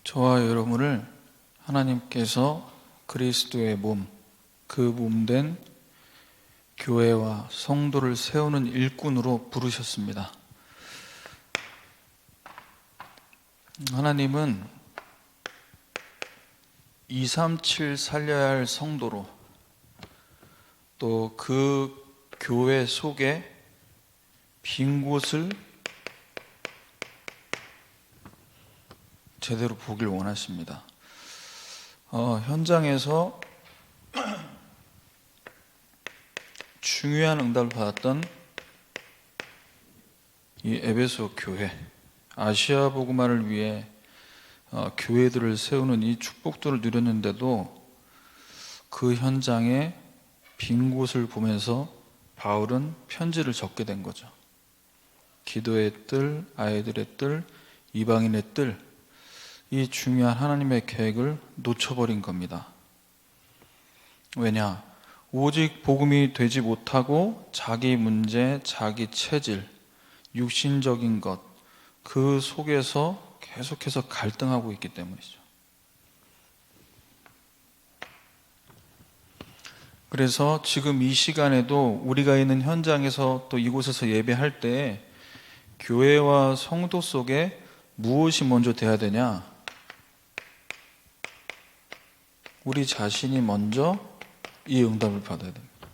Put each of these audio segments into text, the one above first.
저와 여러분을 하나님께서 그리스도의 몸, 그 몸된 교회와 성도를 세우는 일꾼으로 부르셨습니다. 하나님은 237 살려야 할 성도로, 또 그 교회 속에 빈 곳을 제대로 보길 원하십니다. 현장에서 중요한 응답을 받았던 이 에베소 교회, 아시아 복음화를 위해 교회들을 세우는 이 축복들을 누렸는데도 그 현장에 빈 곳을 보면서 바울은 편지를 적게 된 거죠. 기도의 뜰, 아이들의 뜰, 이방인의 뜰, 이 중요한 하나님의 계획을 놓쳐버린 겁니다. 왜냐? 오직 복음이 되지 못하고 자기 문제, 자기 체질, 육신적인 것, 그 속에서 계속해서 갈등하고 있기 때문이죠. 그래서 지금 이 시간에도 우리가 있는 현장에서 또 이곳에서 예배할 때 교회와 성도 속에 무엇이 먼저 돼야 되냐? 우리 자신이 먼저 이 응답을 받아야 됩니다.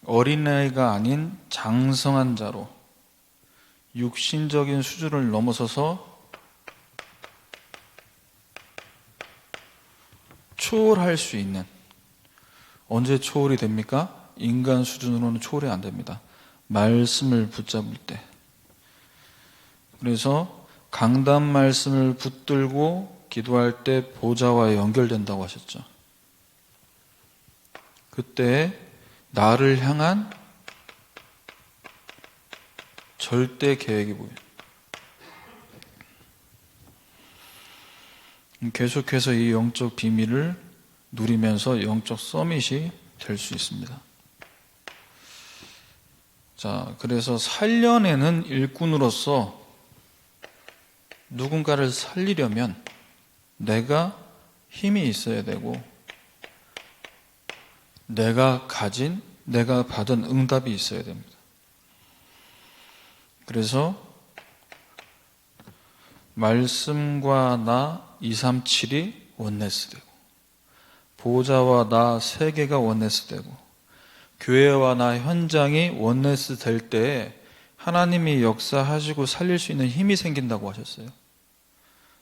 어린아이가 아닌 장성한 자로 육신적인 수준을 넘어서서 초월할 수 있는, 언제 초월이 됩니까? 인간 수준으로는 초월이 안 됩니다. 말씀을 붙잡을 때. 그래서 강단 말씀을 붙들고 기도할 때 보좌와 연결된다고 하셨죠. 그때 나를 향한 절대 계획이 보여요. 계속해서 이 영적 비밀을 누리면서 영적 서밋이 될 수 있습니다. 자, 그래서 살려내는 일꾼으로서 누군가를 살리려면 내가 힘이 있어야 되고, 내가 가진, 내가 받은 응답이 있어야 됩니다. 그래서 말씀과 나 237이 원네스 되고, 보좌와 나 세 개가 원네스 되고, 교회와 나 현장이 원네스 될 때에 하나님이 역사하시고 살릴 수 있는 힘이 생긴다고 하셨어요.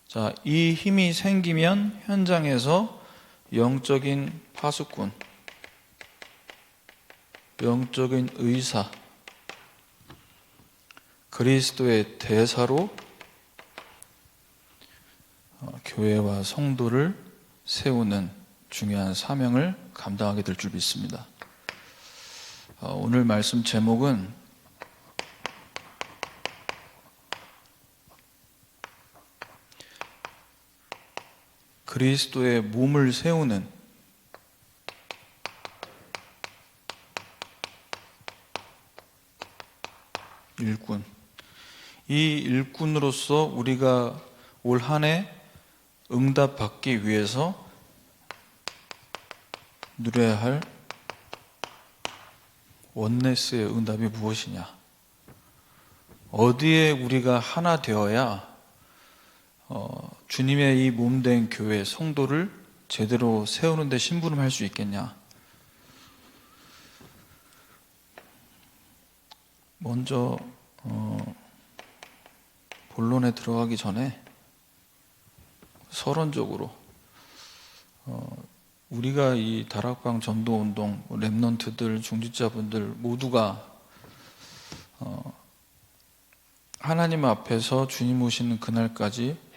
자, 이 힘이 생기면 현장에서 영적인 파수꾼, 영적인 의사, 그리스도의 대사로 교회와 성도를 세우는 중요한 사명을 감당하게 될 줄 믿습니다. 오늘 말씀 제목은 그리스도의 몸을 세우는 일꾼. 이 일꾼으로서 우리가 올 한 해 응답받기 위해서 누려야 할 원네스의 응답이 무엇이냐? 어디에 우리가 하나 되어야 주님의 이 몸된 교회 성도를 제대로 세우는 데 심부름할 수 있겠냐? 먼저 본론에 들어가기 전에 서론적으로 우리가 이 다락방 전도운동, 렘넌트들, 중직자분들 모두가 하나님 앞에서 주님 오시는 그날까지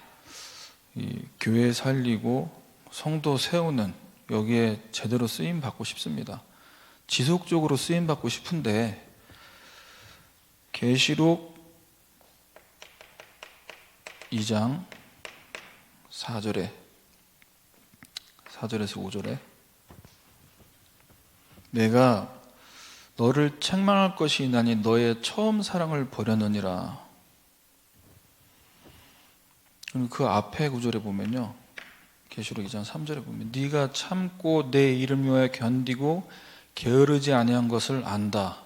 이 교회 살리고 성도 세우는, 여기에 제대로 쓰임 받고 싶습니다. 지속적으로 쓰임 받고 싶은데 계시록 2장 4절에서 5절에 내가 너를 책망할 것이 있나니 너의 처음 사랑을 버렸느니라. 그리고 그 앞에 구절에 보면요, 계시록 2장 3절에 보면 네가 참고 내 이름 위하여 견디고 게으르지 아니한 것을 안다.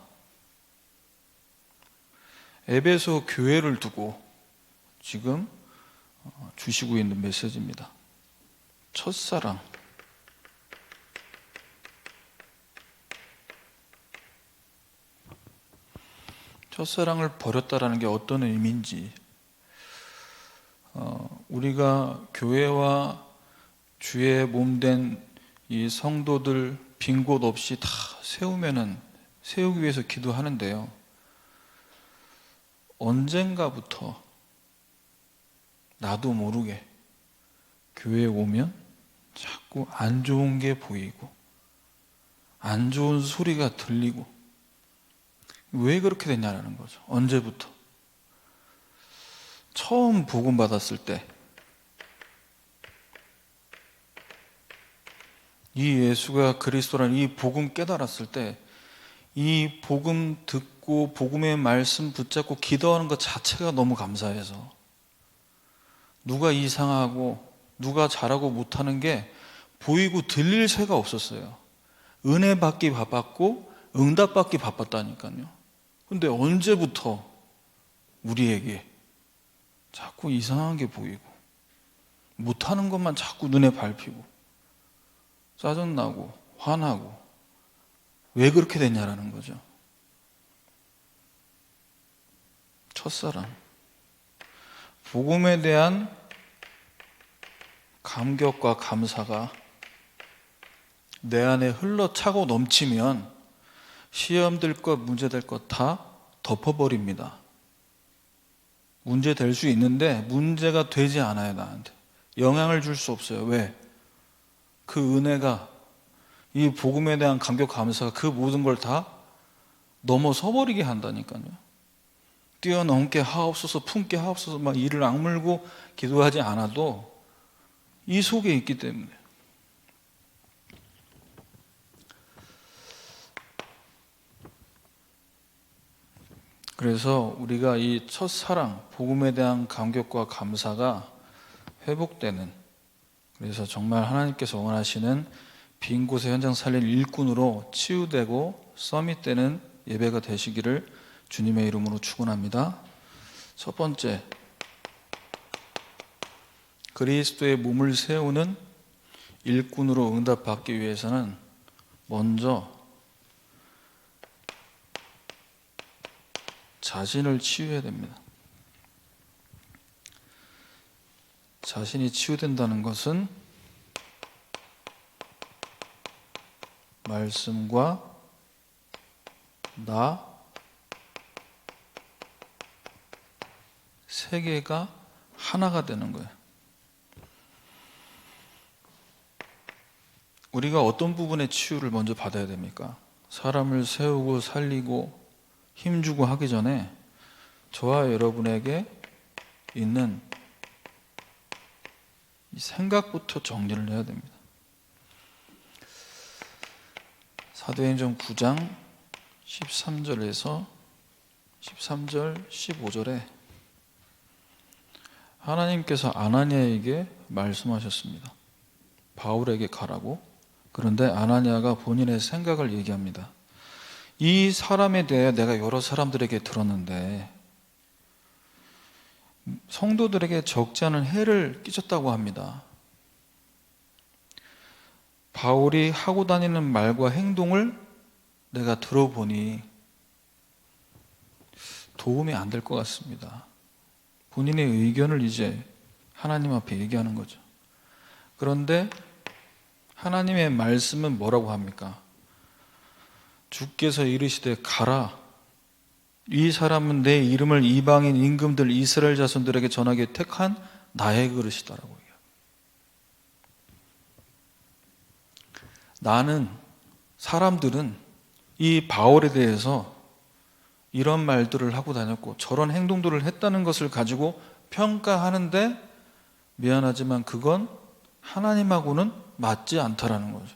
에베소 교회를 두고 지금 주시고 있는 메시지입니다. 첫사랑. 첫사랑을 버렸다라는 게 어떤 의미인지, 우리가 교회와 주의 몸된 이 성도들 빈 곳 없이 다 세우기 위해서 기도하는데요, 언젠가부터 나도 모르게 교회에 오면 자꾸 안 좋은 게 보이고 안 좋은 소리가 들리고, 왜 그렇게 됐냐라는 거죠. 언제부터? 처음 복음 받았을 때 이 예수가 그리스도라는 이 복음 깨달았을 때, 이 복음 듣고 복음의 말씀 붙잡고 기도하는 것 자체가 너무 감사해서, 누가 이상하고 누가 잘하고 못하는 게 보이고 들릴 새가 없었어요. 은혜 받기 바빴고 응답 받기 바빴다니까요. 근데 언제부터 우리에게 자꾸 이상한 게 보이고 못하는 것만 자꾸 눈에 밟히고 짜증나고 화나고, 왜 그렇게 됐냐라는 거죠. 첫사랑. 복음에 대한 감격과 감사가 내 안에 흘러차고 넘치면 시험 될 것, 문제 될 것 다 덮어버립니다. 문제 될 수 있는데 문제가 되지 않아요. 나한테 영향을 줄 수 없어요. 왜? 그 은혜가, 이 복음에 대한 감격 감사가 그 모든 걸 다 넘어서 버리게 한다니까요. 뛰어넘게 하옵소서, 품게 하옵소서 막 이를 악물고 기도하지 않아도 이 속에 있기 때문에. 그래서 우리가 이 첫사랑, 복음에 대한 감격과 감사가 회복되는, 그래서 정말 하나님께서 원하시는 빈 곳의 현장 살릴 일꾼으로 치유되고 서밋되는 예배가 되시기를 주님의 이름으로 축원합니다. 첫 번째, 그리스도의 몸을 세우는 일꾼으로 응답받기 위해서는 먼저 자신을 치유해야 됩니다. 자신이 치유된다는 것은 말씀과 나 세 개가 하나가 되는 거예요. 우리가 어떤 부분의 치유를 먼저 받아야 됩니까? 사람을 세우고 살리고 힘주고 하기 전에 저와 여러분에게 있는 이 생각부터 정리를 해야 됩니다. 사도행전 9장 13절에서 13절 15절에 하나님께서 아나니아에게 말씀하셨습니다. 바울에게 가라고. 그런데 아나니아가 본인의 생각을 얘기합니다. 이 사람에 대해 내가 여러 사람들에게 들었는데 성도들에게 적지 않은 해를 끼쳤다고 합니다. 바울이 하고 다니는 말과 행동을 내가 들어보니 도움이 안 될 것 같습니다. 본인의 의견을 이제 하나님 앞에 얘기하는 거죠. 그런데 하나님의 말씀은 뭐라고 합니까? 주께서 이르시되 가라. 이 사람은 내 이름을 이방인 임금들 이스라엘 자손들에게 전하게 택한 나의 그릇이다라고 해요. 사람들은 이 바울에 대해서 이런 말들을 하고 다녔고 저런 행동들을 했다는 것을 가지고 평가하는데, 미안하지만 그건 하나님하고는 맞지 않다라는 거죠.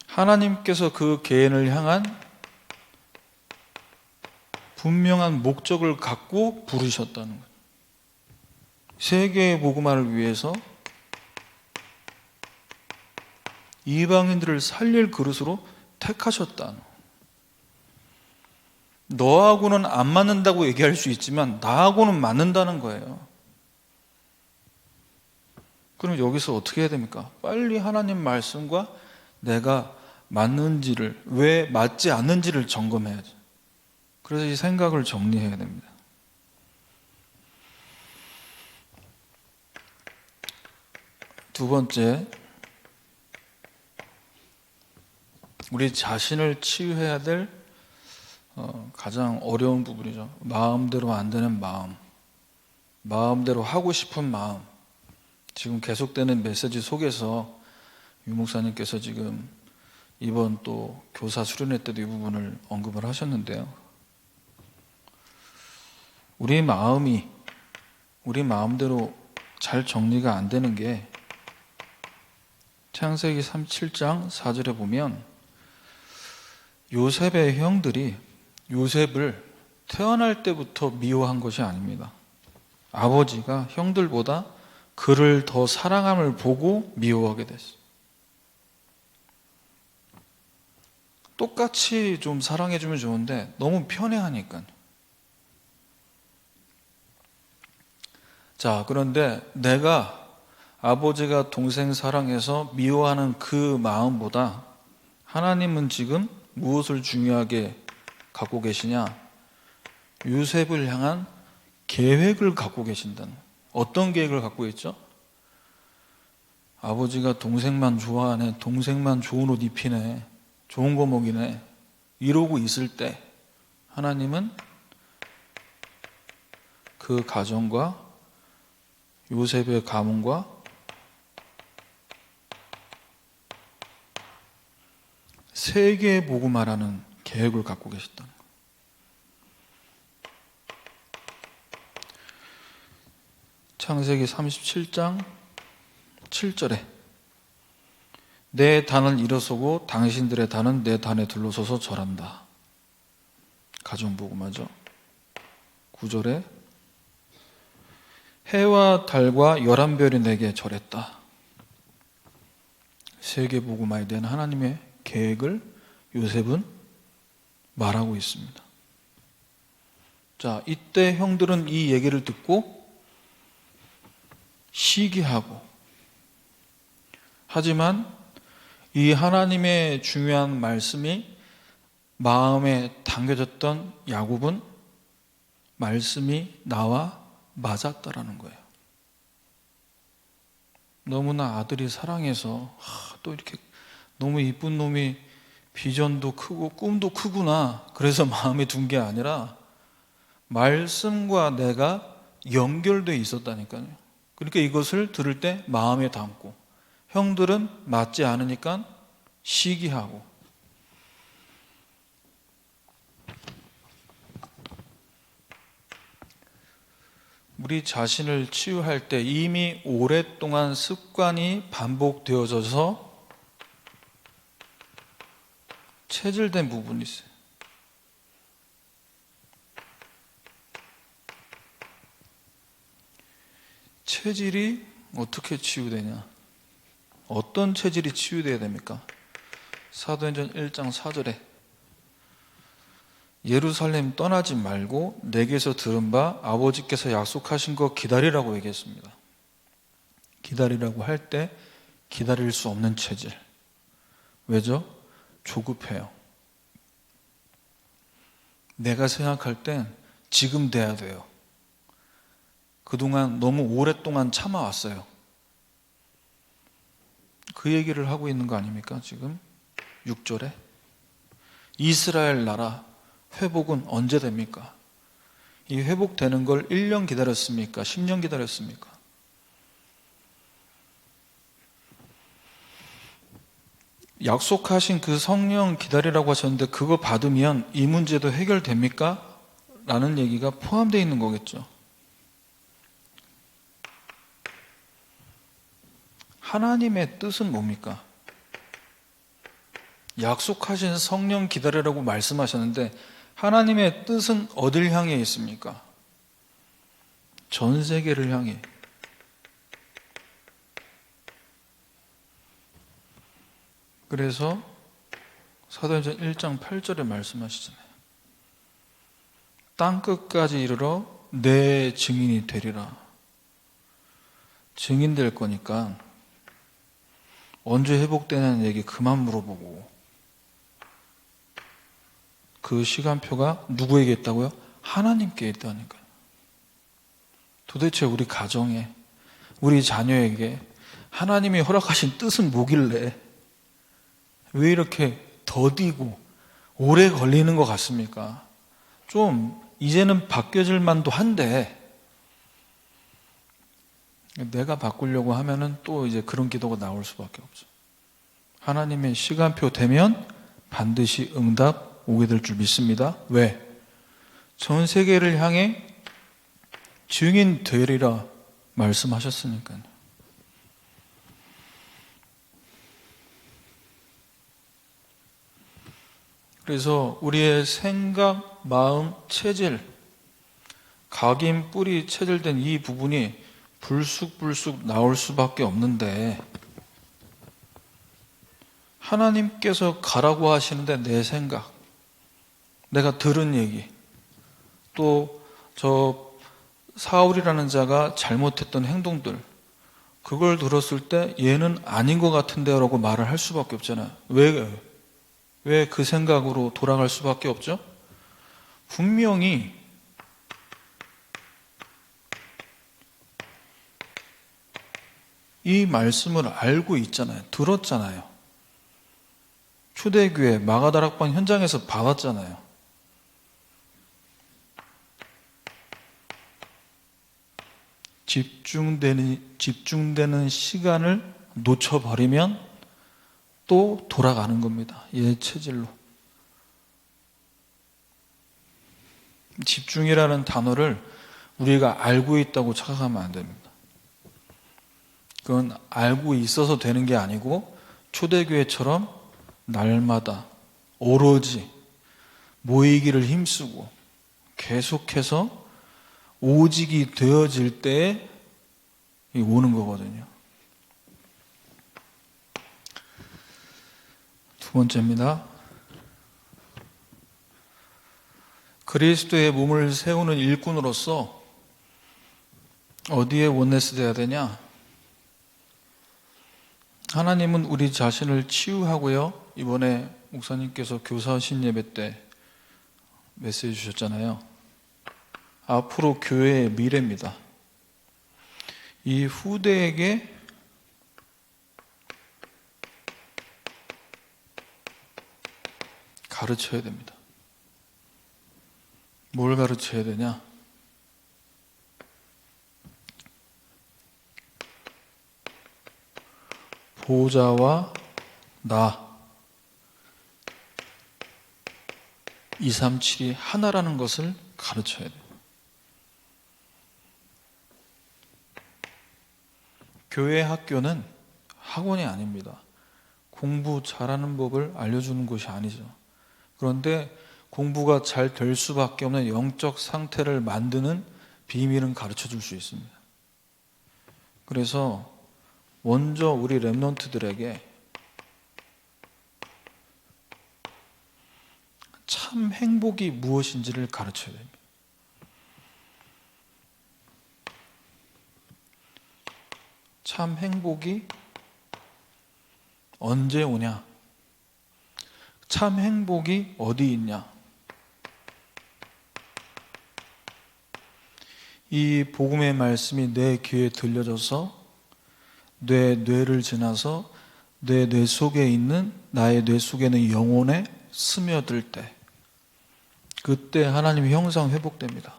하나님께서 그 개인을 향한 분명한 목적을 갖고 부르셨다는 거예요. 세계의 복음화를 위해서 이방인들을 살릴 그릇으로 택하셨다는 거예요. 너하고는 안 맞는다고 얘기할 수 있지만 나하고는 맞는다는 거예요. 그럼 여기서 어떻게 해야 됩니까? 빨리 하나님 말씀과 내가 맞는지를, 왜 맞지 않는지를 점검해야죠. 그래서 이 생각을 정리해야 됩니다. 두 번째, 우리 자신을 치유해야 될 가장 어려운 부분이죠. 마음대로 안 되는 마음, 마음대로 하고 싶은 마음. 지금 계속되는 메시지 속에서 유 목사님께서 지금 이번 또 교사 수련회 때도 이 부분을 언급을 하셨는데요. 우리 마음대로 잘 정리가 안 되는 게 창세기 37장 4절에 보면 요셉의 형들이 요셉을 태어날 때부터 미워한 것이 아닙니다. 아버지가 형들보다 그를 더 사랑함을 보고 미워하게 됐어요. 똑같이 좀 사랑해주면 좋은데 너무 편애하니까요. 자, 그런데 내가 아버지가 동생 사랑해서 미워하는 그 마음보다 하나님은 지금 무엇을 중요하게 갖고 계시냐? 요셉을 향한 계획을 갖고 계신다는. 어떤 계획을 갖고 있죠? 아버지가 동생만 좋아하네, 동생만 좋은 옷 입히네, 좋은 거 먹이네, 이러고 있을 때 하나님은 그 가정과 요셉의 가문과 세계의 복음화라는 계획을 갖고 계셨다는 거예요. 창세기 37장 7절에 내 단을 일어서고 당신들의 단은 내 단에 둘러서서 절한다. 가정복음화죠. 9절에 해와 달과 11별이 내게 절했다. 세계복음화에 대한 하나님의 계획을 요셉은 말하고 있습니다. 자, 이때 형들은 이 얘기를 듣고 시기하고, 하지만 이 하나님의 중요한 말씀이 마음에 담겨졌던 야곱은 말씀이 나와 맞았다라는 거예요. 너무나 아들이 사랑해서 또 이렇게 너무 이쁜 놈이 비전도 크고 꿈도 크구나, 그래서 마음에 둔 게 아니라 말씀과 내가 연결되어 있었다니까요. 그러니까 이것을 들을 때 마음에 담고, 형들은 맞지 않으니까 시기하고. 우리 자신을 치유할 때 이미 오랫동안 습관이 반복되어져서 체질된 부분이 있어요. 체질이 어떻게 치유되냐? 어떤 체질이 치유되어야 됩니까? 사도행전 1장 4절에 예루살렘 떠나지 말고 내게서 들은 바 아버지께서 약속하신 거 기다리라고 얘기했습니다. 기다리라고 할 때 기다릴 수 없는 체질. 왜죠? 조급해요. 내가 생각할 땐 지금 돼야 돼요. 그동안 너무 오랫동안 참아왔어요. 그 얘기를 하고 있는 거 아닙니까? 지금 6절에 이스라엘 나라 회복은 언제 됩니까? 이 회복되는 걸 1년 기다렸습니까? 10년 기다렸습니까? 약속하신 그 성령 기다리라고 하셨는데 그거 받으면 이 문제도 해결됩니까? 라는 얘기가 포함되어 있는 거겠죠. 하나님의 뜻은 뭡니까? 약속하신 성령 기다리라고 말씀하셨는데 하나님의 뜻은 어딜 향해 있습니까? 전 세계를 향해. 그래서 사도행전 1장 8절에 말씀하시잖아요. 땅끝까지 이르러 내 증인이 되리라. 증인 될 거니까 언제 회복되냐는 얘기 그만 물어보고, 그 시간표가 누구에게 있다고요? 하나님께 있다니까요. 도대체 우리 가정에, 우리 자녀에게 하나님이 허락하신 뜻은 뭐길래 왜 이렇게 더디고 오래 걸리는 것 같습니까? 좀 이제는 바뀌어질 만도 한데, 내가 바꾸려고 하면은 또 이제 그런 기도가 나올 수밖에 없죠. 하나님의 시간표 되면 반드시 응답 오게 될 줄 믿습니다. 왜? 전 세계를 향해 증인 되리라 말씀하셨으니까요. 그래서 우리의 생각, 마음, 체질, 각인, 뿌리, 체질된 이 부분이 불쑥불쑥 나올 수밖에 없는데, 하나님께서 가라고 하시는데 내 생각, 내가 들은 얘기, 또 저 사울이라는 자가 잘못했던 행동들, 그걸 들었을 때 얘는 아닌 것 같은데 라고 말을 할 수밖에 없잖아요. 왜 그 생각으로 돌아갈 수밖에 없죠? 분명히 이 말씀을 알고 있잖아요. 들었잖아요. 초대교회 마가다락방 현장에서 받았잖아요. 집중되는 시간을 놓쳐버리면 또 돌아가는 겁니다. 얘 체질로. 집중이라는 단어를 우리가 알고 있다고 착각하면 안 됩니다. 그건 알고 있어서 되는 게 아니고, 초대교회처럼 날마다 오로지 모이기를 힘쓰고 계속해서 오직이 되어질 때에 오는 거거든요. 두 번째입니다. 그리스도의 몸을 세우는 일꾼으로서 어디에 원네스 돼야 되냐? 하나님은 우리 자신을 치유하고요. 이번에 목사님께서 교사신 예배 때 메시지 주셨잖아요. 앞으로 교회의 미래입니다. 이 후대에게 가르쳐야 됩니다. 뭘 가르쳐야 되냐? 보호자와 나 237이 하나라는 것을 가르쳐야 돼요. 교회 학교는 학원이 아닙니다. 공부 잘하는 법을 알려주는 곳이 아니죠. 그런데 공부가 잘 될 수밖에 없는 영적 상태를 만드는 비밀은 가르쳐 줄 수 있습니다. 그래서 먼저 우리 렘넌트들에게 참 행복이 무엇인지를 가르쳐야 됩니다. 참 행복이 언제 오냐? 참 행복이 어디 있냐? 이 복음의 말씀이 내 귀에 들려져서 내 뇌를 지나서 내 뇌 속에 있는, 나의 뇌 속에 있는 영혼에 스며들 때, 그때 하나님의 형상 회복됩니다.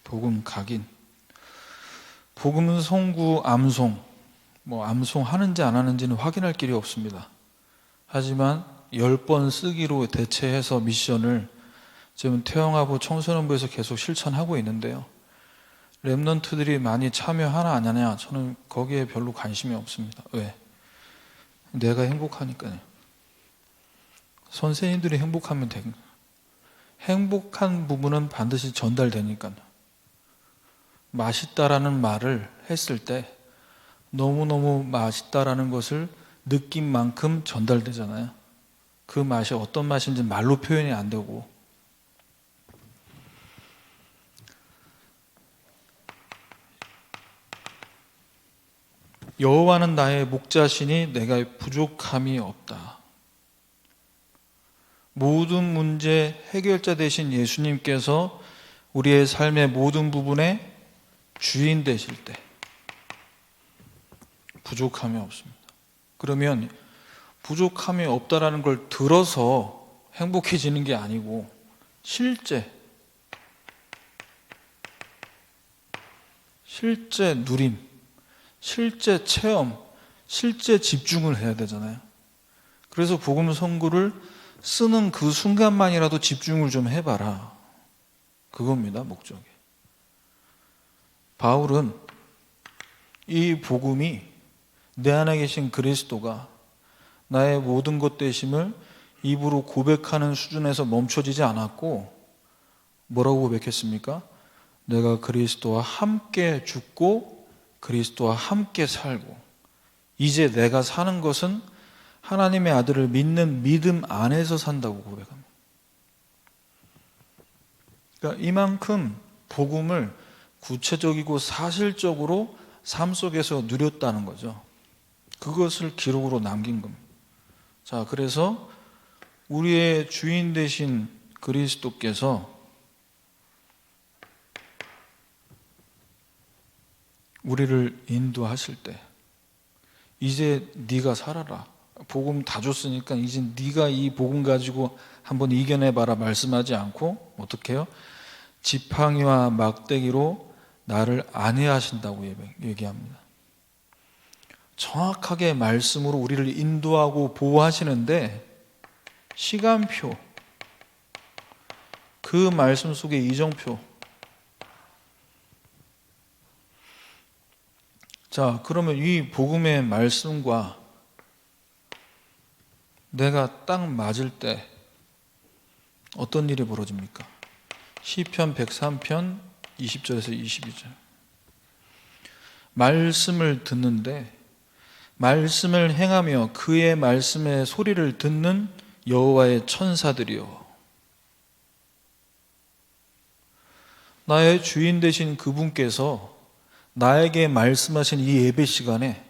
복음 각인. 복음 송구 암송, 암송 하는지 안 하는지는 확인할 길이 없습니다. 하지만 10번 쓰기로 대체해서 미션을 지금 태영하고 청소년부에서 계속 실천하고 있는데요. 렘넌트들이 많이 참여하나 안 하냐, 저는 거기에 별로 관심이 없습니다. 왜? 내가 행복하니까요. 선생님들이 행복하면 됩니다. 행복한 부분은 반드시 전달되니까요. 맛있다라는 말을 했을 때 너무너무 맛있다라는 것을 느낀 만큼 전달되잖아요. 그 맛이 어떤 맛인지 말로 표현이 안 되고. 여호와는 나의 목자시니 내가 부족함이 없다. 모든 문제 해결자 되신 예수님께서 우리의 삶의 모든 부분에 주인 되실 때 부족함이 없습니다. 그러면 부족함이 없다라는 걸 들어서 행복해지는 게 아니고 실제 누림, 실제 체험, 실제 집중을 해야 되잖아요. 그래서 복음 선고를 쓰는 그 순간만이라도 집중을 좀 해봐라. 그겁니다, 목적이. 바울은 이 복음이 내 안에 계신 그리스도가 나의 모든 것 되심을 입으로 고백하는 수준에서 멈춰지지 않았고, 뭐라고 고백했습니까? 내가 그리스도와 함께 죽고 그리스도와 함께 살고, 이제 내가 사는 것은 하나님의 아들을 믿는 믿음 안에서 산다고 고백합니다. 그러니까 이만큼 복음을 구체적이고 사실적으로 삶 속에서 누렸다는 거죠. 그것을 기록으로 남긴 겁니다. 자, 그래서 우리의 주인 되신 그리스도께서 우리를 인도하실 때 이제 네가 살아라. 복음 다 줬으니까 이제 네가 이 복음 가지고 한번 이겨내봐라 말씀하지 않고 어떻게 해요? 지팡이와 막대기로 나를 안위하신다고 얘기합니다. 정확하게 말씀으로 우리를 인도하고 보호하시는데 시간표, 그 말씀 속에 이정표. 자, 그러면 이 복음의 말씀과 내가 딱 맞을 때 어떤 일이 벌어집니까? 시편 103편 20절에서 22절. 말씀을 듣는데 말씀을 행하며 그의 말씀의 소리를 듣는 여호와의 천사들이요, 나의 주인 되신 그분께서 나에게 말씀하신 이 예배 시간에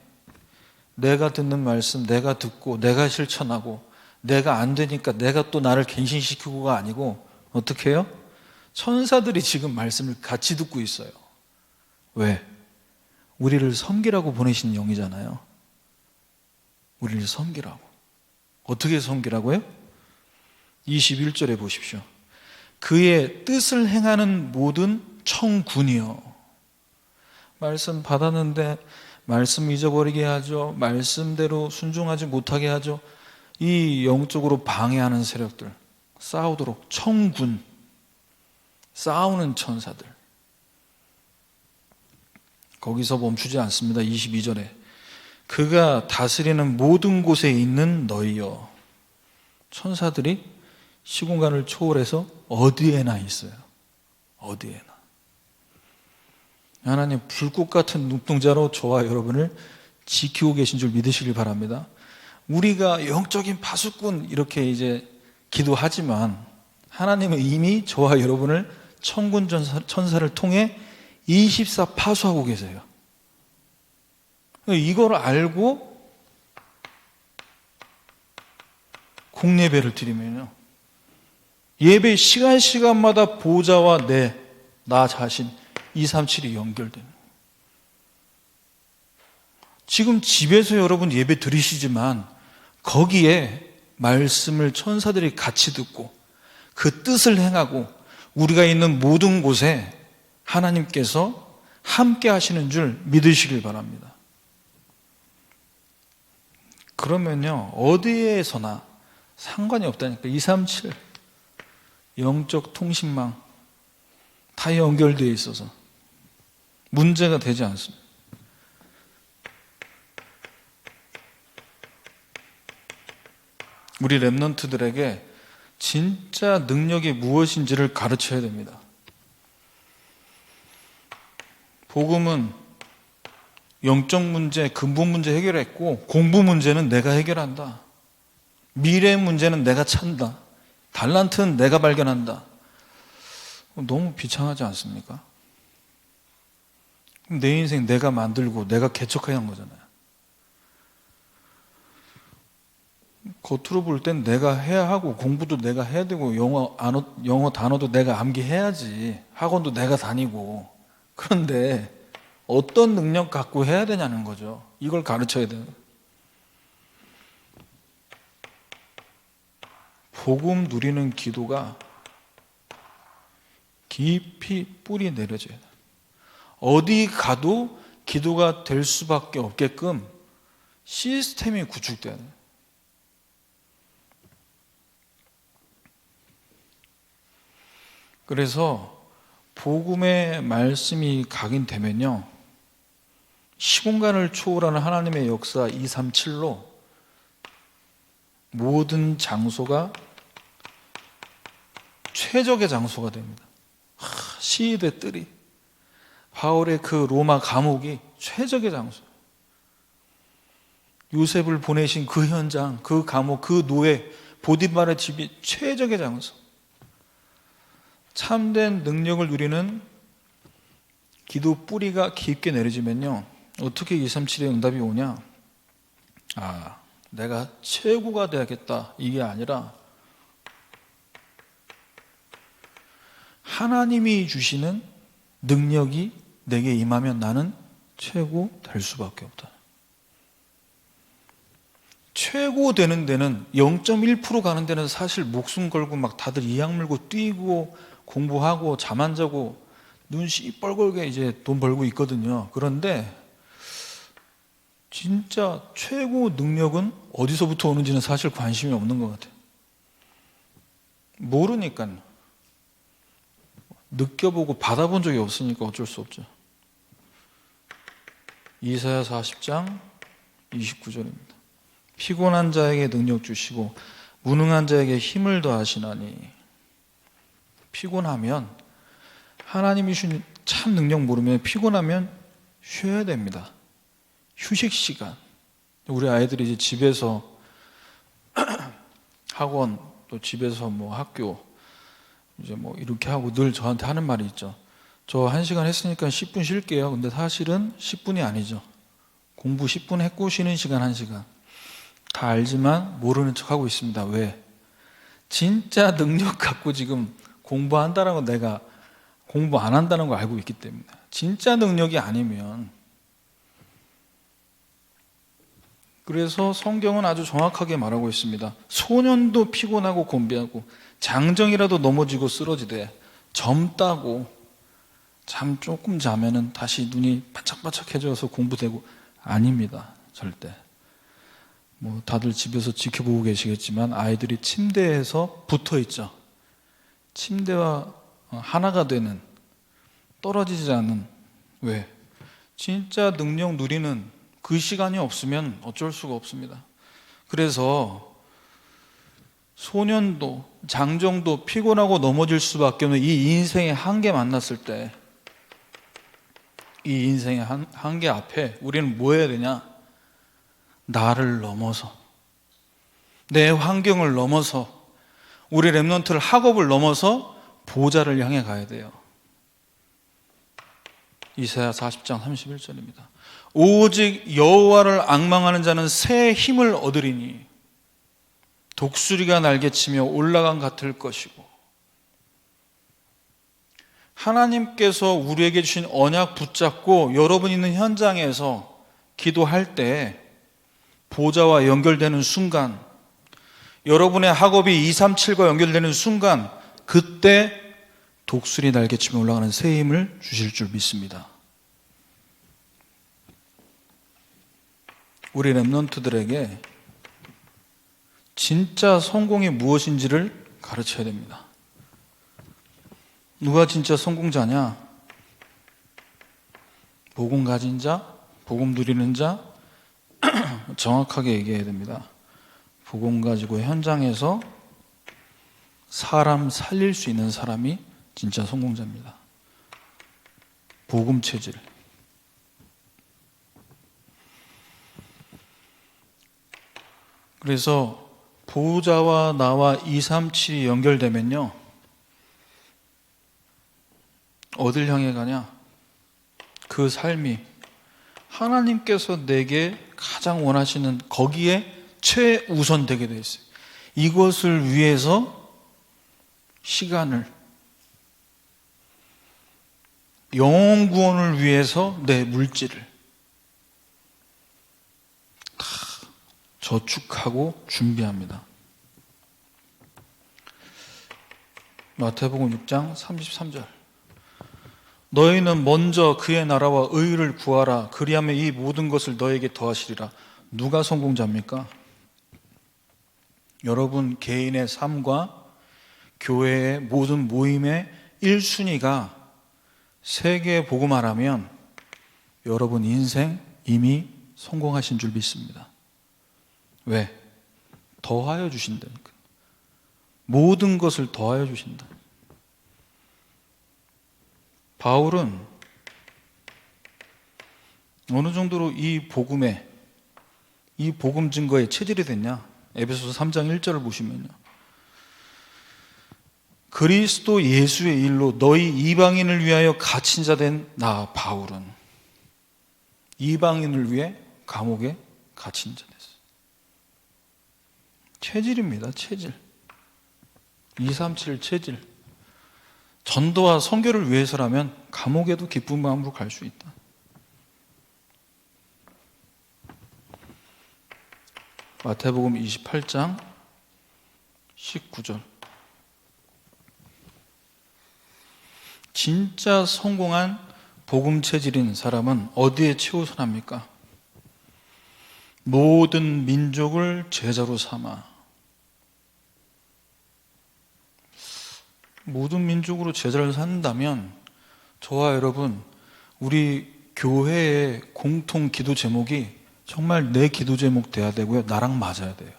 내가 듣는 말씀, 내가 듣고 내가 실천하고, 내가 안 되니까 내가 또 나를 갱신시키고가 아니고 어떻게 해요? 천사들이 지금 말씀을 같이 듣고 있어요. 왜? 우리를 섬기라고 보내신 영이잖아요. 우리를 섬기라고. 어떻게 섬기라고요? 21절에 보십시오. 그의 뜻을 행하는 모든 청군이요. 말씀 받았는데 말씀 잊어버리게 하죠. 말씀대로 순종하지 못하게 하죠. 이 영적으로 방해하는 세력들, 싸우도록 청군, 싸우는 천사들. 거기서 멈추지 않습니다. 22절에 그가 다스리는 모든 곳에 있는 너희여. 천사들이 시공간을 초월해서 어디에나 있어요. 어디에나. 하나님 불꽃 같은 눈동자로 저와 여러분을 지키고 계신 줄 믿으시길 바랍니다. 우리가 영적인 파수꾼 이렇게 이제 기도하지만 하나님은 이미 저와 여러분을 천군 천사를 통해 24 파수하고 계세요. 이걸 알고 공예배를 드리면요, 예배 시간마다 보좌와 나 자신 237이 연결되는. 지금 집에서 여러분 예배 드리시지만 거기에 말씀을 천사들이 같이 듣고 그 뜻을 행하고 우리가 있는 모든 곳에 하나님께서 함께 하시는 줄 믿으시길 바랍니다. 그러면요, 어디에서나 상관이 없다니까. 237 영적 통신망 다 연결되어 있어서 문제가 되지 않습니다. 우리 렘넌트들에게 진짜 능력이 무엇인지를 가르쳐야 됩니다. 복음은 영적 문제, 근본 문제 해결했고 공부 문제는 내가 해결한다. 미래 문제는 내가 찾는다. 달란트는 내가 발견한다. 너무 비참하지 않습니까? 내 인생 내가 만들고 내가 개척해야 한 거잖아요. 겉으로 볼 땐 내가 해야 하고 공부도 내가 해야 되고 영어 단어도 내가 암기해야지. 학원도 내가 다니고. 그런데 어떤 능력 갖고 해야 되냐는 거죠. 이걸 가르쳐야 돼요. 복음 누리는 기도가 깊이 뿌리 내려져야 돼요. 어디 가도 기도가 될 수밖에 없게끔 시스템이 구축돼야 돼요. 그래서 복음의 말씀이 각인되면요, 시공간을 초월하는 하나님의 역사 237로 모든 장소가 최적의 장소가 됩니다. 시위대 뜰이, 바울의 그 로마 감옥이 최적의 장소, 요셉을 보내신 그 현장, 그 감옥, 그 노예 보디발의 집이 최적의 장소. 참된 능력을 누리는 기도 뿌리가 깊게 내려지면요, 어떻게 237의 응답이 오냐? 내가 최고가 돼야겠다, 이게 아니라 하나님이 주시는 능력이 내게 임하면 나는 최고 될 수밖에 없다. 최고 되는 데는 0.1% 가는 데는 사실 목숨 걸고 막 다들 이악 물고 뛰고 공부하고 잠 안 자고 눈 시뻘겋게 이제 돈 벌고 있거든요. 그런데 진짜 최고 능력은 어디서부터 오는지는 사실 관심이 없는 것 같아요. 모르니까요. 느껴보고 받아본 적이 없으니까 어쩔 수 없죠. 이사야 40장 29절입니다. 피곤한 자에게 능력 주시고 무능한 자에게 힘을 더하시나니. 피곤하면, 하나님이 주신 참 능력 모르면 피곤하면 쉬어야 됩니다. 휴식 시간. 우리 아이들이 이제 집에서 학원, 또 집에서 뭐 학교 이제 뭐 이렇게 하고 늘 저한테 하는 말이 있죠. 저 1시간 했으니까 10분 쉴게요. 근데 사실은 10분이 아니죠. 공부 10분 했고 쉬는 시간 1시간. 다 알지만 모르는 척 하고 있습니다. 왜? 진짜 능력 갖고 지금 공부한다는 건 내가 공부 안 한다는 걸 알고 있기 때문에. 진짜 능력이 아니면. 그래서 성경은 아주 정확하게 말하고 있습니다. 소년도 피곤하고 곤비하고 장정이라도 넘어지고 쓰러지되 젊다고 잠 조금 자면은 다시 눈이 반짝반짝해져서 공부되고. 아닙니다. 절대. 뭐 다들 집에서 지켜보고 계시겠지만 아이들이 침대에서 붙어 있죠. 침대와 하나가 되는, 떨어지지 않는. 왜? 진짜 능력 누리는 그 시간이 없으면 어쩔 수가 없습니다. 그래서 소년도 장정도 피곤하고 넘어질 수밖에 없는 이 인생의 한계 만났을 때, 이 인생의 한계 앞에 우리는 뭐 해야 되냐? 나를 넘어서, 내 환경을 넘어서, 우리 렘넌트를, 학업을 넘어서 보좌를 향해 가야 돼요. 이사야 40장 31절입니다. 오직 여호와를 앙망하는 자는 새 힘을 얻으리니 독수리가 날개치며 올라간 같을 것이고. 하나님께서 우리에게 주신 언약 붙잡고 여러분 있는 현장에서 기도할 때 보좌와 연결되는 순간, 여러분의 학업이 237과 연결되는 순간, 그때 독수리 날개치며 올라가는 새 힘을 주실 줄 믿습니다. 우리 렘넌트들에게 진짜 성공이 무엇인지를 가르쳐야 됩니다. 누가 진짜 성공자냐? 복음 가진 자, 복음 누리는 자, 정확하게 얘기해야 됩니다. 복음 가지고 현장에서 사람 살릴 수 있는 사람이 진짜 성공자입니다. 복음 체질. 그래서 보호자와 나와 237이 연결되면요, 어딜 향해 가냐? 그 삶이 하나님께서 내게 가장 원하시는 거기에 최우선 되게 돼 있어요. 이것을 위해서 시간을, 영혼 구원을 위해서 내 물질을 다 저축하고 준비합니다. 마태복음 6장 33절. 너희는 먼저 그의 나라와 의를 구하라. 그리하면 이 모든 것을 너에게 더하시리라. 누가 성공자입니까? 여러분 개인의 삶과 교회의 모든 모임의 1순위가 세계 복음화라면 여러분 인생 이미 성공하신 줄 믿습니다. 왜? 더하여 주신다니까. 모든 것을 더하여 주신다. 바울은 어느 정도로 이 복음에, 이 복음 증거에 체질이 됐냐? 에베소서 3장 1절을 보시면요, 그리스도 예수의 일로 너희 이방인을 위하여 갇힌 자 된 나 바울은 이방인을 위해 감옥에 갇힌 자 됐어요. 체질입니다. 체질. 237 체질. 전도와 선교를 위해서라면 감옥에도 기쁜 마음으로 갈 수 있다. 마태복음 28장 19절. 진짜 성공한 복음 체질인 사람은 어디에 최우선합니까? 모든 민족을 제자로 삼아. 모든 민족으로 제자를 삼는다면 저와 여러분, 우리 교회의 공통 기도 제목이 정말 내 기도 제목 돼야 되고요, 나랑 맞아야 돼요.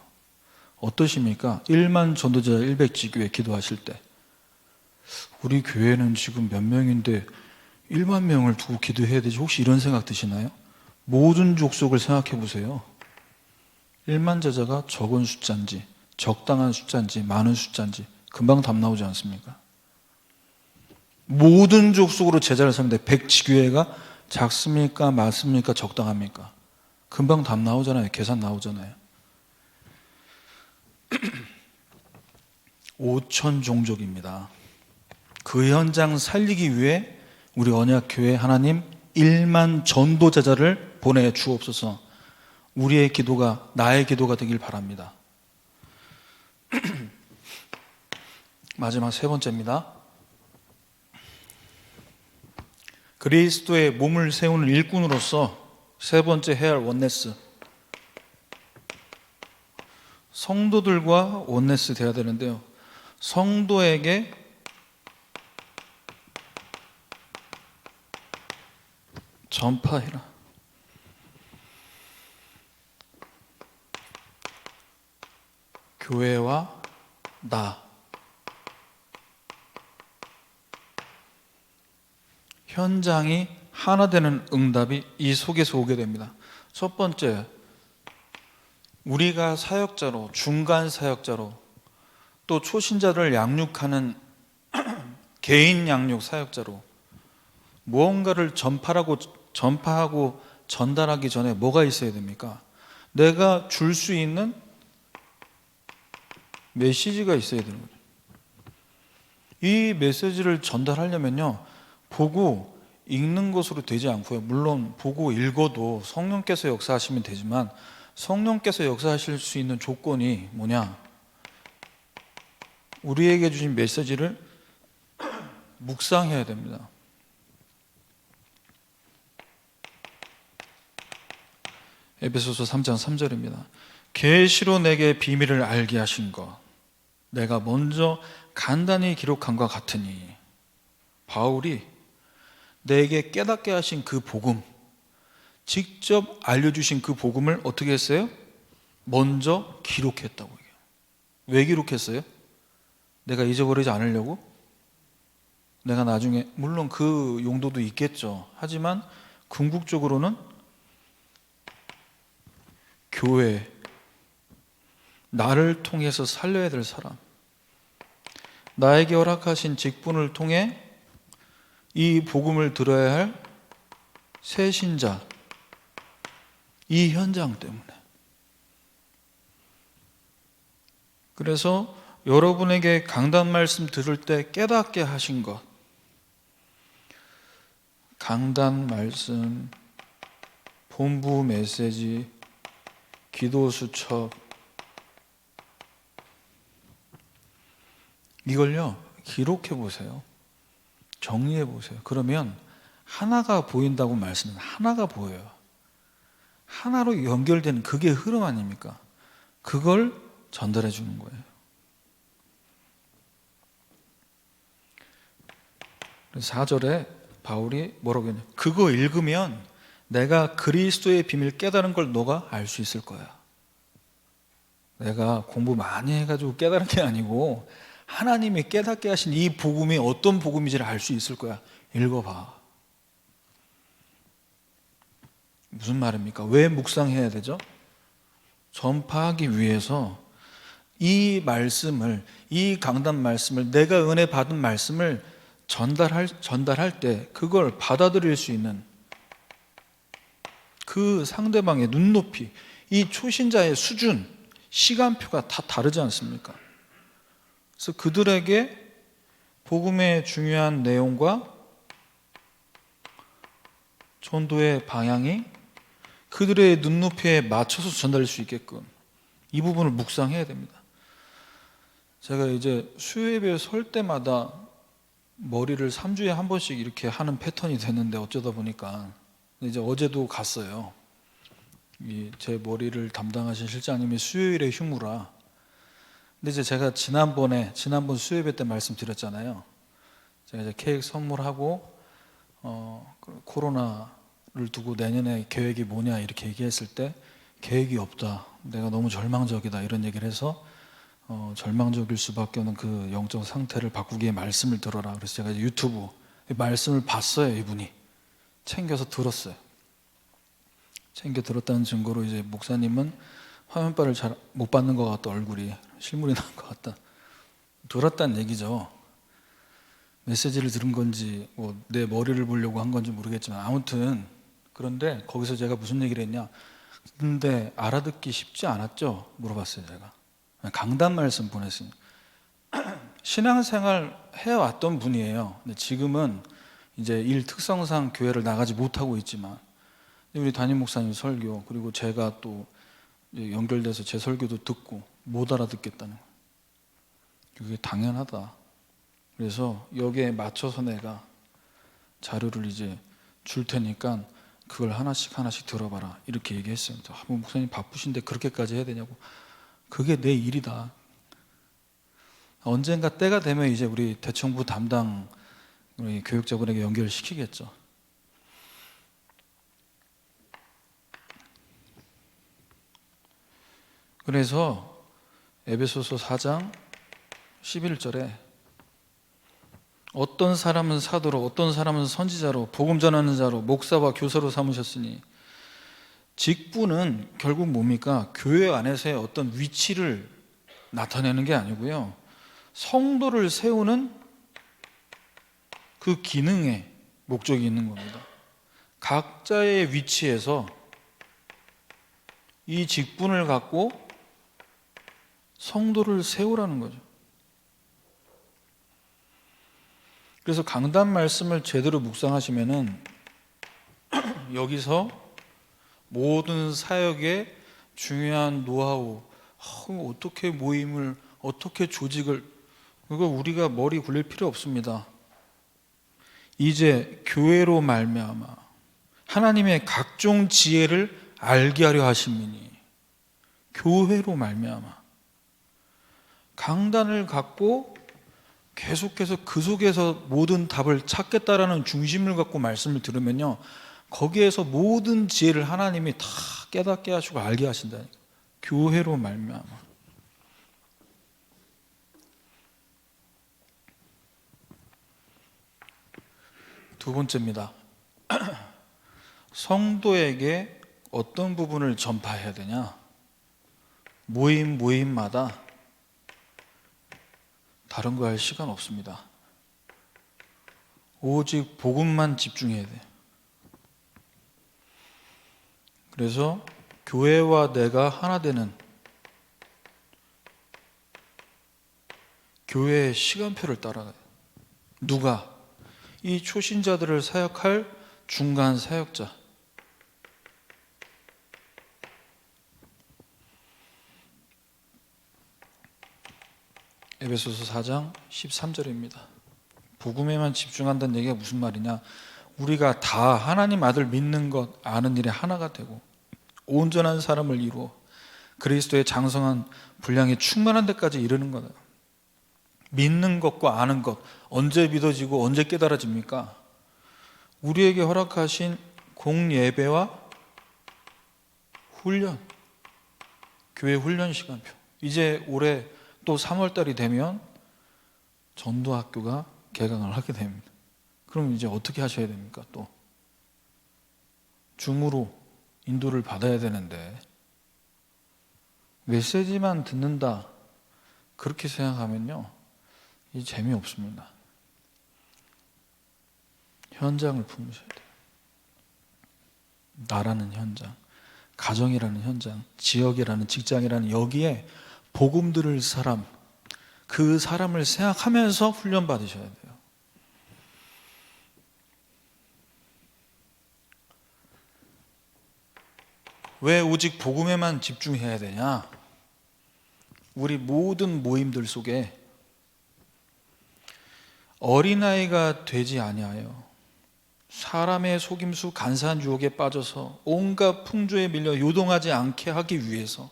어떠십니까? 1만 전도자 100지교회 기도하실 때 우리 교회는 지금 몇 명인데 1만 명을 두고 기도해야 되지, 혹시 이런 생각 드시나요? 모든 족속을 생각해 보세요. 1만 제자가 적은 숫자인지 적당한 숫자인지 많은 숫자인지 금방 답 나오지 않습니까? 모든 족속으로 제자를 삼는데 100지교회가 작습니까? 많습니까? 적당합니까? 금방 답 나오잖아요. 계산 나오잖아요. 5천 종족입니다. 그 현장 살리기 위해 우리 언약교회 하나님 1만 전도 제자를 보내주옵소서. 우리의 기도가 나의 기도가 되길 바랍니다. 마지막 세 번째입니다. 그리스도의 몸을 세우는 일꾼으로서 세 번째 해야 할 원네스. 성도들과 원네스 돼야 되는데요, 성도에게 전파해라. 교회와 나, 현장이 하나 되는 응답이 이 속에서 오게 됩니다. 첫 번째, 우리가 사역자로, 중간 사역자로, 또 초신자를 양육하는 개인 양육 사역자로 무언가를 전파하고 전달하기 전에 뭐가 있어야 됩니까? 내가 줄 수 있는 메시지가 있어야 되는 거죠. 이 메시지를 전달하려면요, 보고 읽는 것으로 되지 않고요, 물론 보고 읽어도 성령께서 역사하시면 되지만 성령께서 역사하실 수 있는 조건이 뭐냐? 우리에게 주신 메시지를 묵상해야 됩니다. 에베소서 3장 3절입니다. 계시로 내게 비밀을 알게 하신 것, 내가 먼저 간단히 기록한 것 같으니. 바울이 내게 깨닫게 하신 그 복음, 직접 알려주신 그 복음을 어떻게 했어요? 먼저 기록했다고 해요. 왜 기록했어요? 내가 잊어버리지 않으려고? 내가 나중에, 물론 그 용도도 있겠죠. 하지만 궁극적으로는 교회, 나를 통해서 살려야 될 사람, 나에게 허락하신 직분을 통해 이 복음을 들어야 할 새신자, 이 현장 때문에. 그래서 여러분에게 강단 말씀 들을 때 깨닫게 하신 것, 강단 말씀, 본부 메시지, 기도 수첩, 이걸요 기록해 보세요. 정리해 보세요. 그러면 하나가 보인다고 말씀은 하나가 보여요. 하나로 연결되는 그게 흐름 아닙니까? 그걸 전달해 주는 거예요. 4절에 바울이 뭐라고 했냐? 그거 읽으면 내가 그리스도의 비밀 깨달은 걸 너가 알 수 있을 거야. 내가 공부 많이 해가지고 깨달은 게 아니고 하나님이 깨닫게 하신 이 복음이 어떤 복음인지를 알 수 있을 거야. 읽어봐. 무슨 말입니까? 왜 묵상해야 되죠? 전파하기 위해서 이 말씀을, 이 강단 말씀을, 내가 은혜 받은 말씀을 전달할 때 그걸 받아들일 수 있는 그 상대방의 눈높이, 이 초신자의 수준, 시간표가 다 다르지 않습니까? 그래서 그들에게 복음의 중요한 내용과 전도의 방향이 그들의 눈높이에 맞춰서 전달될 수 있게끔 이 부분을 묵상해야 됩니다. 제가 이제 수요예배 설 때마다 머리를 3주에 한 번씩 이렇게 하는 패턴이 됐는데 어쩌다 보니까 이제 어제도 갔어요. 제 머리를 담당하신 실장님이 수요일에 휴무라. 근데 이제 제가 지난번 수요예배 때 말씀드렸잖아요. 제가 이제 케이크 선물하고 코로나를 두고 내년에 계획이 뭐냐 이렇게 얘기했을 때 계획이 없다. 내가 너무 절망적이다 이런 얘기를 해서 절망적일 수밖에 없는 그 영적 상태를 바꾸기에 말씀을 들어라. 그래서 제가 이제 유튜브 말씀을 봤어요. 이분이 챙겨서 들었어요. 챙겨 들었다는 증거로 이제 목사님은 화면빨을 잘 못 받는 것 같다. 얼굴이 실물이 난 것 같다. 들었다는 얘기죠. 메시지를 들은 건지 뭐 내 머리를 보려고 한 건지 모르겠지만 아무튼 그런데 거기서 제가 무슨 얘기를 했냐, 근데 알아듣기 쉽지 않았죠? 물어봤어요. 제가 강단 말씀 보냈습니다. 신앙생활 해왔던 분이에요. 근데 지금은 이제 일 특성상 교회를 나가지 못하고 있지만 우리 담임 목사님 설교 그리고 제가 또 연결돼서 제 설교도 듣고 못 알아듣겠다는 거예요. 그게 당연하다. 그래서 여기에 맞춰서 내가 자료를 이제 줄 테니까 그걸 하나씩 들어봐라 이렇게 얘기했어요. 뭐 목사님 바쁘신데 그렇게까지 해야 되냐고. 그게 내 일이다. 언젠가 때가 되면 이제 우리 대청부 담당 우리 교육자분에게 연결시키겠죠. 그래서 에베소서 4장 11절에 어떤 사람은 사도로 어떤 사람은 선지자로 복음 전하는 자로 목사와 교사로 삼으셨으니, 직분은 결국 뭡니까? 교회 안에서의 어떤 위치를 나타내는 게 아니고요, 성도를 세우는 그 기능에 목적이 있는 겁니다. 각자의 위치에서 이 직분을 갖고 성도를 세우라는 거죠. 그래서 강단 말씀을 제대로 묵상하시면은 여기서 모든 사역의 중요한 노하우, 어떻게 모임을, 어떻게 조직을, 그거 우리가 머리 굴릴 필요 없습니다. 이제 교회로 말미암아 하나님의 각종 지혜를 알게 하려 하심이니, 교회로 말미암아 강단을 갖고 계속해서 그 속에서 모든 답을 찾겠다라는 중심을 갖고 말씀을 들으면요, 거기에서 모든 지혜를 하나님이 다 깨닫게 하시고 알게 하신다니까. 교회로 말미암아. 두 번째입니다. 성도에게 어떤 부분을 전파해야 되냐? 모임마다 다른 거 할 시간 없습니다. 오직 복음만 집중해야 돼요. 그래서 교회와 내가 하나 되는 교회의 시간표를 따라가요. 누가? 이 초신자들을 사역할 중간 사역자. 에베소서 4장 13절입니다. 복음에만 집중한다는 얘기가 무슨 말이냐? 우리가 다 하나님 아들 믿는 것, 아는 일에 하나가 되고 온전한 사람을 이루어 그리스도의 장성한 분량이 충만한 데까지 이르는 거다. 믿는 것과 아는 것, 언제 믿어지고 언제 깨달아집니까? 우리에게 허락하신 공예배와 훈련, 교회 훈련 시간표. 이제 올해 또 3월달이 되면 전도학교가 개강을 하게 됩니다. 그럼 이제 어떻게 하셔야 됩니까? 또 줌으로 인도를 받아야 되는데 메시지만 듣는다 그렇게 생각하면요, 이 재미없습니다. 현장을 품으셔야 돼요. 나라는 현장, 가정이라는 현장, 지역이라는 직장이라는 여기에 복음 들을 사람, 그 사람을 생각하면서 훈련 받으셔야 돼요. 왜 오직 복음에만 집중해야 되냐? 우리 모든 모임들 속에 어린아이가 되지 아니하여 사람의 속임수 간사한 유혹에 빠져서 온갖 풍조에 밀려 요동하지 않게 하기 위해서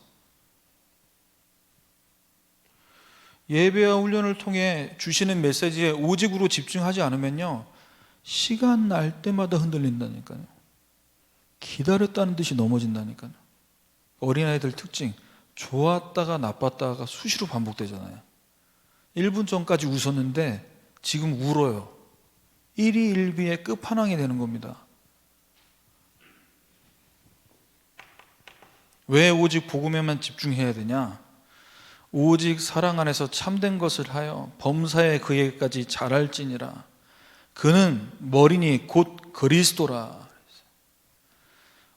예배와 훈련을 통해 주시는 메시지에 오직으로 집중하지 않으면요, 시간 날 때마다 흔들린다니까요. 기다렸다는 듯이 넘어진다니까요. 어린아이들 특징, 좋았다가 나빴다가 수시로 반복되잖아요. 1분 전까지 웃었는데 지금 울어요. 일희일비의 끝판왕이 되는 겁니다. 왜 오직 복음에만 집중해야 되냐? 오직 사랑 안에서 참된 것을 하여 범사에 그에게까지 자랄지니라. 그는 머리니 곧 그리스도라.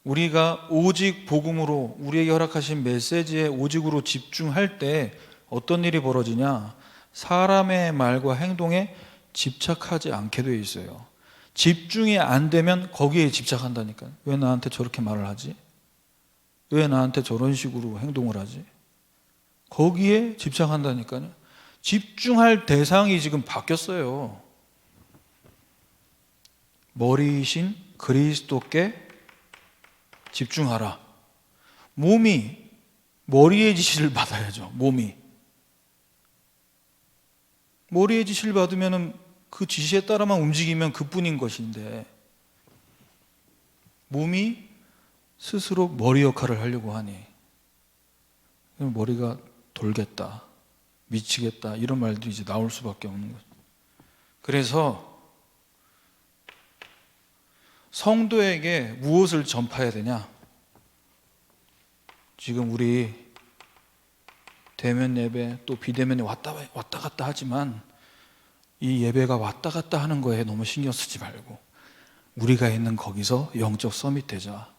우리가 오직 복음으로 우리에게 허락하신 메시지에 오직으로 집중할 때 어떤 일이 벌어지냐? 사람의 말과 행동에 집착하지 않게 되어 있어요. 집중이 안 되면 거기에 집착한다니까요. 왜 나한테 저렇게 말을 하지? 왜 나한테 저런 식으로 행동을 하지? 거기에 집착한다니까요. 집중할 대상이 지금 바뀌었어요. 머리이신 그리스도께 집중하라. 몸이 머리의 지시를 받아야죠. 몸이 머리의 지시를 받으면 그 지시에 따라만 움직이면 그뿐인 것인데 몸이 스스로 머리 역할을 하려고 하니 머리가 돌겠다, 미치겠다 이런 말들이 이제 나올 수밖에 없는 거죠. 그래서 성도에게 무엇을 전파해야 되냐? 지금 우리 대면 예배 또 비대면에 왔다 갔다 하지만 이 예배가 왔다 갔다 하는 거에 너무 신경 쓰지 말고 우리가 있는 거기서 영적 서밋 되자.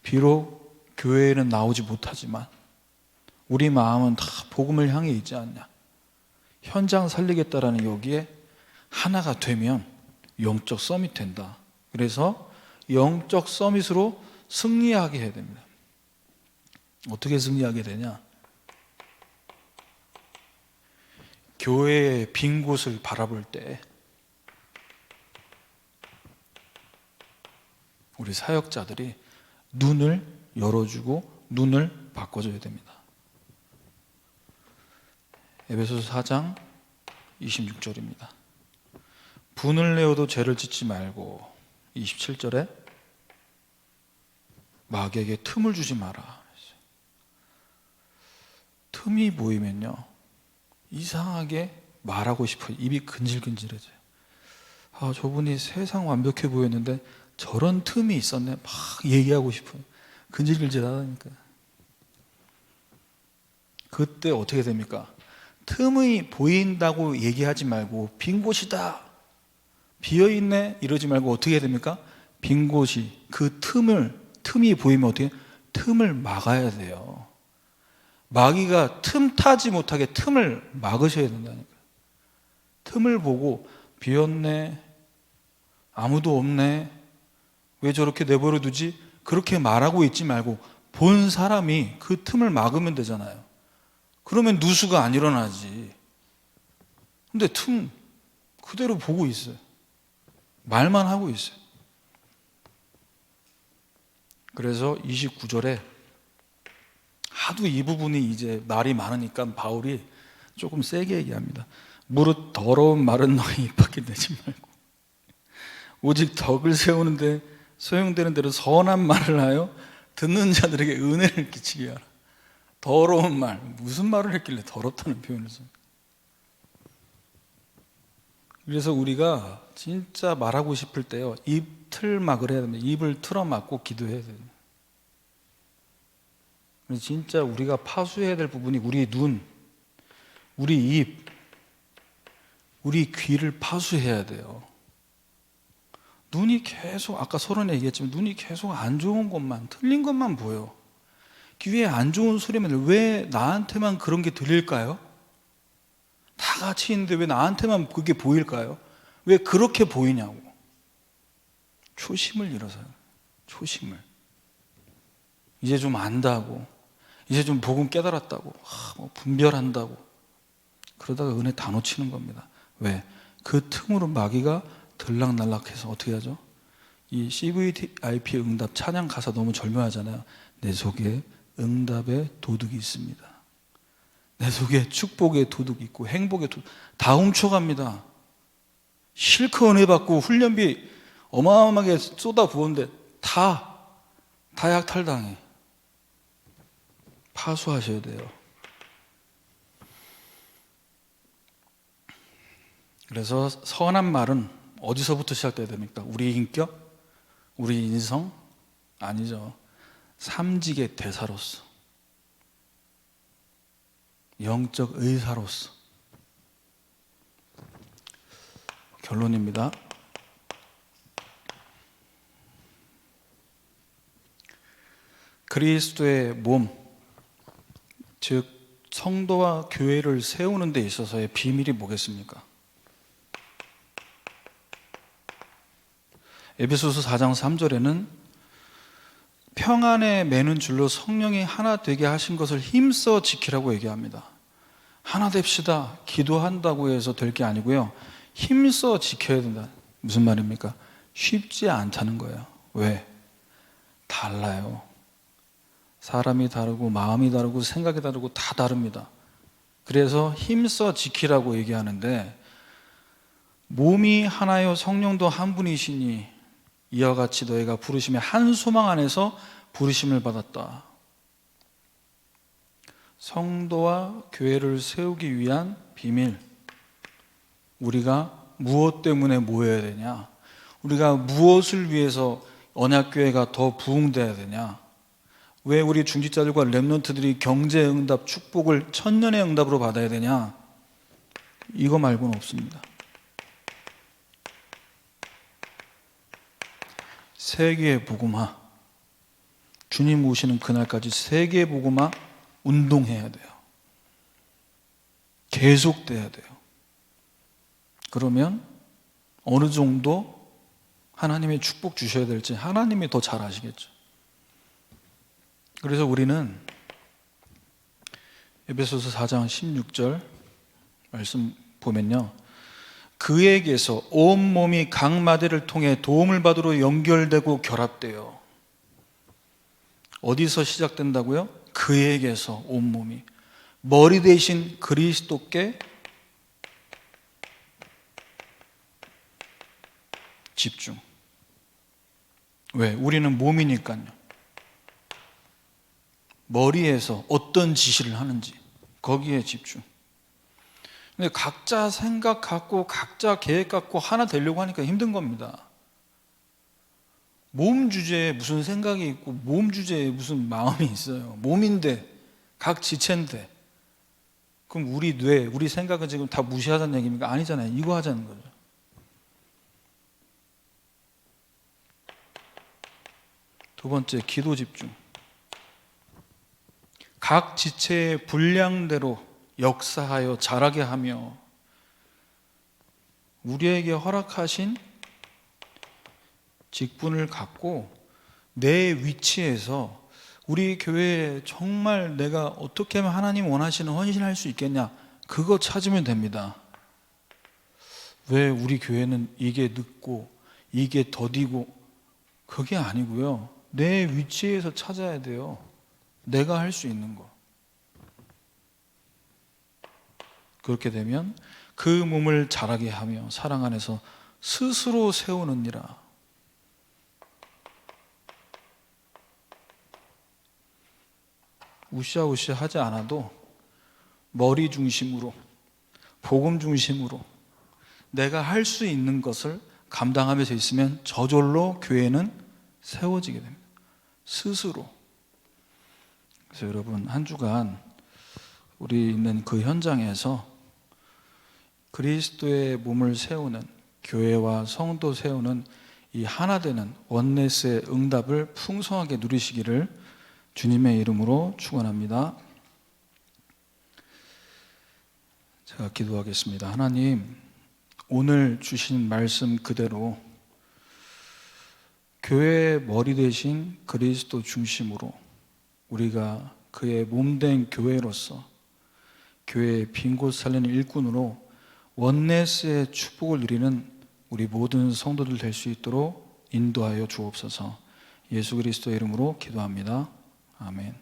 비록 교회에는 나오지 못하지만 우리 마음은 다 복음을 향해 있지 않냐. 현장 살리겠다라는 여기에 하나가 되면 영적 서밋 된다. 그래서 영적 서밋으로 승리하게 해야 됩니다. 어떻게 승리하게 되냐? 교회의 빈 곳을 바라볼 때 우리 사역자들이 눈을 열어주고 눈을 바꿔줘야 됩니다. 에베소서 4장 26절입니다. 분을 내어도 죄를 짓지 말고 27절에 마귀에게 틈을 주지 마라. 틈이 보이면요 이상하게 말하고 싶어요. 입이 근질근질해져요. 아, 저분이 세상 완벽해 보였는데 저런 틈이 있었네. 막 얘기하고 싶어요. 근질근질 하다니까. 그때 어떻게 됩니까? 틈이 보인다고 얘기하지 말고 빈 곳이다, 비어있네 이러지 말고 어떻게 해야 됩니까? 빈 곳이, 그 틈이 보이면 어떻게? 틈을 막아야 돼요. 마귀가 틈 타지 못하게 틈을 막으셔야 된다니까요. 틈을 보고 비었네, 아무도 없네, 왜 저렇게 내버려 두지? 그렇게 말하고 있지 말고 본 사람이 그 틈을 막으면 되잖아요. 그러면 누수가 안 일어나지. 근데 틈 그대로 보고 있어요. 말만 하고 있어요. 그래서 29절에 하도 이 부분이 이제 말이 많으니까 바울이 조금 세게 얘기합니다. 무릇 더러운 말은 너희 입 밖에 내지 말고 오직 덕을 세우는데 소용되는 대로 선한 말을 하여 듣는 자들에게 은혜를 끼치게 하라. 더러운 말, 무슨 말을 했길래 더럽다는 표현을 써요? 그래서 우리가 진짜 말하고 싶을 때요, 입 틀막을 해야 됩니다. 입을 틀어막고 기도해야 됩니다. 진짜 우리가 파수해야 될 부분이 우리 눈, 우리 입, 우리 귀를 파수해야 돼요. 눈이 계속, 아까 서론에 얘기했지만 눈이 계속 안 좋은 것만, 틀린 것만 보여. 귀에 안 좋은 소리만, 왜 나한테만 그런 게 들릴까요? 다 같이 있는데 왜 나한테만 그게 보일까요? 왜 그렇게 보이냐고. 초심을 잃어서요. 초심을. 이제 좀 안다고, 이제 좀 복음 깨달았다고, 뭐 분별한다고, 그러다가 은혜 다 놓치는 겁니다. 왜? 그 틈으로 마귀가 들락날락해서 어떻게 하죠? 이 CVIP 응답 찬양 가사 너무 절묘하잖아요. 내 속에 응답의 도둑이 있습니다. 내 속에 축복의 도둑이 있고 행복의 도둑 다 훔쳐갑니다. 실컷 은혜 받고 훈련비 어마어마하게 쏟아부었는데 다 약탈당해. 파수하셔야 돼요. 그래서 선한 말은 어디서부터 시작돼야 됩니까? 우리 인격? 우리 인성? 아니죠. 삼직의 대사로서, 영적 의사로서. 결론입니다. 그리스도의 몸, 즉 성도와 교회를 세우는 데 있어서의 비밀이 뭐겠습니까? 에베소서 4장 3절에는 평안에 매는 줄로 성령이 하나 되게 하신 것을 힘써 지키라고 얘기합니다. 하나 됩시다, 기도한다고 해서 될 게 아니고요, 힘써 지켜야 된다. 무슨 말입니까? 쉽지 않다는 거예요. 왜? 달라요. 사람이 다르고 마음이 다르고 생각이 다르고 다 다릅니다. 그래서 힘써 지키라고 얘기하는데, 몸이 하나요 성령도 한 분이시니 이와 같이 너희가 부르심의 한 소망 안에서 부르심을 받았다. 성도와 교회를 세우기 위한 비밀, 우리가 무엇 때문에 모여야 되냐, 우리가 무엇을 위해서 언약교회가 더 부흥돼야 되냐, 왜 우리 중직자들과 렘넌트들이 경제응답 축복을 천년의 응답으로 받아야 되냐, 이거 말고는 없습니다. 세계의 복음화, 주님 오시는 그날까지 세계의 복음화 운동해야 돼요. 계속돼야 돼요. 그러면 어느 정도 하나님의 축복 주셔야 될지 하나님이 더 잘 아시겠죠. 그래서 우리는 에베소서 4장 16절 말씀 보면요, 그에게서 온몸이 각 마디를 통해 도움을 받으러 연결되고 결합돼요. 어디서 시작된다고요? 그에게서 온몸이, 머리 대신 그리스도께 집중. 왜? 우리는 몸이니까요. 머리에서 어떤 지시를 하는지 거기에 집중. 근데 각자 생각 갖고 각자 계획 갖고 하나 되려고 하니까 힘든 겁니다. 몸 주제에 무슨 생각이 있고 몸 주제에 무슨 마음이 있어요. 몸인데, 각 지체인데. 그럼 우리 뇌, 우리 생각은 지금 다 무시하자는 얘기입니까? 아니잖아요. 이거 하자는 거죠. 두 번째, 기도 집중. 각 지체의 분량대로 역사하여 자라게 하며 우리에게 허락하신 직분을 갖고 내 위치에서 우리 교회에 정말 내가 어떻게 하면 하나님 원하시는 헌신할 수 있겠냐, 그거 찾으면 됩니다. 왜 우리 교회는 이게 늦고 이게 더디고, 그게 아니고요. 내 위치에서 찾아야 돼요. 내가 할 수 있는 거. 그렇게 되면 그 몸을 자라게 하며 사랑 안에서 스스로 세우느니라. 우시아우시아 하지 않아도 머리 중심으로, 복음 중심으로 내가 할 수 있는 것을 감당하면서 있으면 저절로 교회는 세워지게 됩니다. 스스로. 그래서 여러분, 한 주간 우리 있는 그 현장에서 그리스도의 몸을 세우는, 교회와 성도 세우는 이 하나 되는 원네스의 응답을 풍성하게 누리시기를 주님의 이름으로 축원합니다. 제가 기도하겠습니다. 하나님, 오늘 주신 말씀 그대로 교회의 머리 대신 그리스도 중심으로 우리가 그의 몸된 교회로서 교회의 빈 곳 살리는 일꾼으로 원네스의 축복을 누리는 우리 모든 성도들 될 수 있도록 인도하여 주옵소서. 예수 그리스도의 이름으로 기도합니다. 아멘.